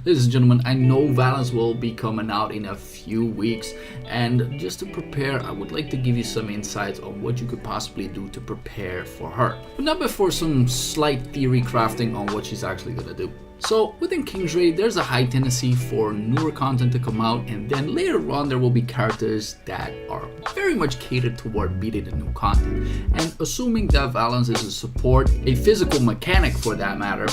Ladies and gentlemen, I know Valance will be coming out in a few weeks, and just to prepare, I would like to give you some insights on what you could possibly do to prepare for her. But not before some slight theory crafting on what she's actually gonna do. So within King's Raid, there's a high tendency for newer content to come out, and then later on there will be characters that are very much catered toward beating the new content. And assuming that Valance is a support, a physical mechanic for that matter,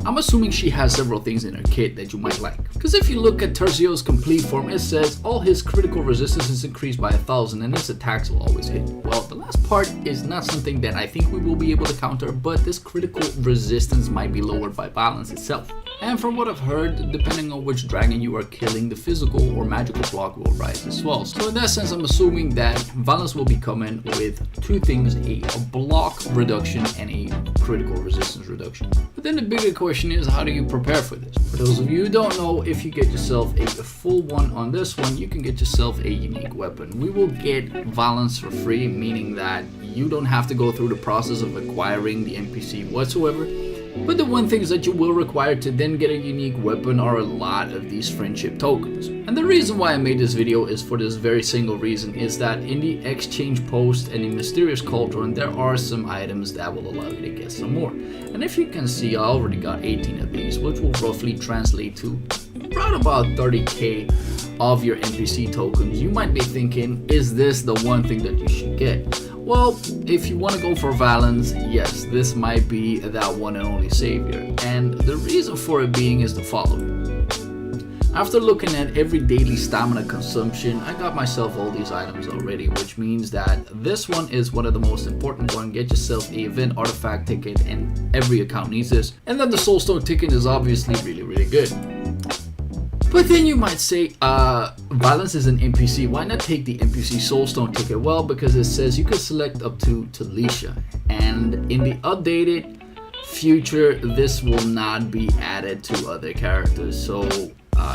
I'm assuming she has several things in her kit that you might like. Because if you look at Tercio's complete form, it says all his critical resistance is increased by 1000 and his attacks will always hit. Well, the last part is not something that I think we will be able to counter, but this critical resistance might be lowered by Valance itself. And from what I've heard, depending on which dragon you are killing, the physical or magical block will rise as well. So in that sense, I'm assuming that Valance will be coming with two things, a block reduction and a critical resistance reduction. But then the bigger question is, how do you prepare for this? For those of you who don't know, if you get yourself a full one on this one, you can get yourself a unique weapon. We will get Valance for free, meaning that you don't have to go through the process of acquiring the NPC whatsoever. But the one things that you will require to then get a unique weapon are a lot of these friendship tokens. And the reason why I made this video is for this very single reason, is that in the exchange post and in Mysterious Cauldron there are some items that will allow you to get some more. And if you can see, I already got 18 of these, which will roughly translate to around about 30k of your NPC tokens. You might be thinking, is this the one thing that you should get? Well, if you want to go for Valance, yes, this might be that one and only savior. And the reason for it being is the following. After looking at every daily stamina consumption, I got myself all these items already, which means that this one is one of the most important ones. Get yourself a event artifact ticket, and every account needs this. And then the soulstone ticket is obviously really good. But then you might say, Valance is an NPC, why not take the NPC Soulstone ticket? Well, because it says you can select up to Talisha, and in the updated future, this will not be added to other characters, so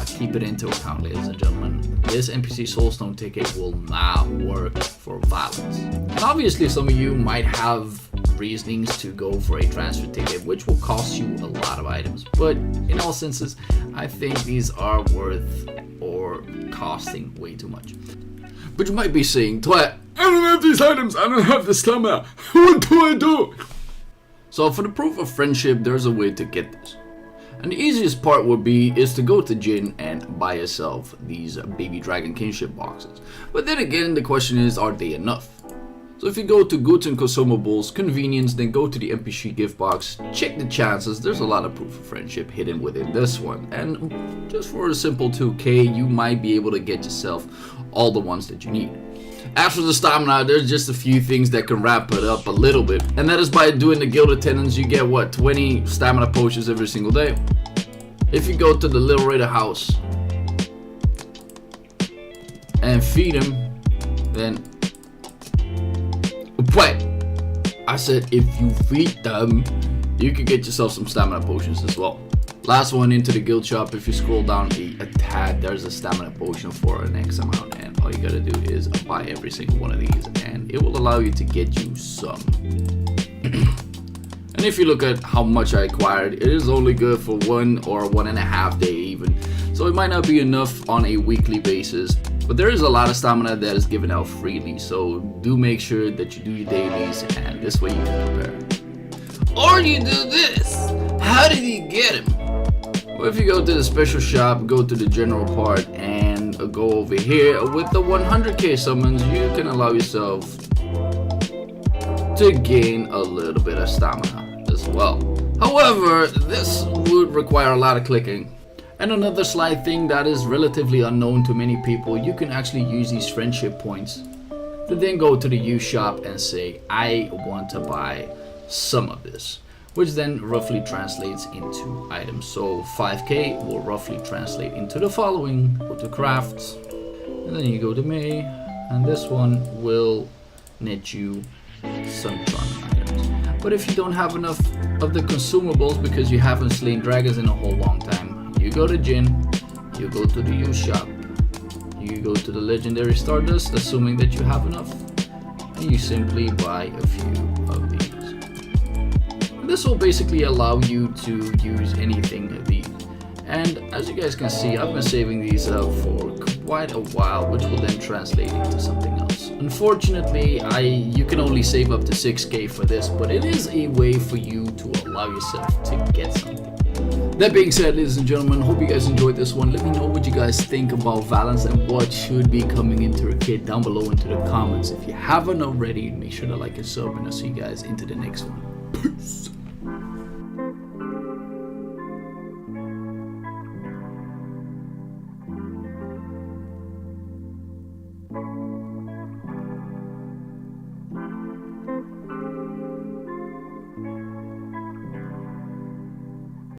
keep it into account, ladies and gentlemen. This NPC Soulstone ticket will not work for Valance. And obviously some of you might have reasonings to go for a transfer ticket, which will cost you a lot of items, but in all senses I think these are worth or costing way too much. But you might be saying, Twat, I don't have these items, I don't have the stamina, what do I do? So for the proof of friendship, there's a way to get this. And the easiest part would be is to go to Jin and buy yourself these baby dragon kinship boxes. But then again, the question is, are they enough? So if you go to goods and consumables, convenience, then go to the NPC gift box, check the chances. There's a lot of proof of friendship hidden within this one. And just for a simple 2k, you might be able to get yourself all the ones that you need. As for the stamina, there's just a few things that can wrap it up a little bit. And that is by doing the guild attendance, you get what, 20 stamina potions every single day. If you go to the Little Raider house and feed him, then wait, I said if you feed them, you can get yourself some stamina potions as well. Last one, into the guild shop. If you scroll down a tad, there's a stamina potion for an X amount, and all you gotta do is buy every single one of these, and it will allow you to get you some. And if you look at how much I acquired, it is only good for 1 or 1.5 days even, so it might not be enough on a weekly basis. But there is a lot of stamina that is given out freely, so do make sure that you do your dailies, and this way you can prepare. Or you do this. How did you get him? Well, if you go to the special shop, go to the general part, and go over here with the 100k summons, you can allow yourself to gain a little bit of stamina as well. However, this would require a lot of clicking. And another slight thing that is relatively unknown to many people, you can actually use these friendship points to then go to the U shop and say, I want to buy some of this, which then roughly translates into items. So 5k will roughly translate into the following. Go to crafts, and then you go to May, and this one will net you some charming items. But if you don't have enough of the consumables because you haven't slain dragons in a whole long time, you go to Jin, you go to the U shop, you go to the legendary Stardust, assuming that you have enough, and you simply buy a few of these. This will basically allow you to use anything of these. And as you guys can see, I've been saving these up for quite a while, which will then translate into something else. Unfortunately, you can only save up to 6k for this, but it is a way for you to allow yourself to get something. That being said, ladies and gentlemen, hope you guys enjoyed this one. Let me know what you guys think about Valance and what should be coming into your kit down below into the comments. If you haven't already, make sure to like and sub, and I'll see you guys into the next one. Peace.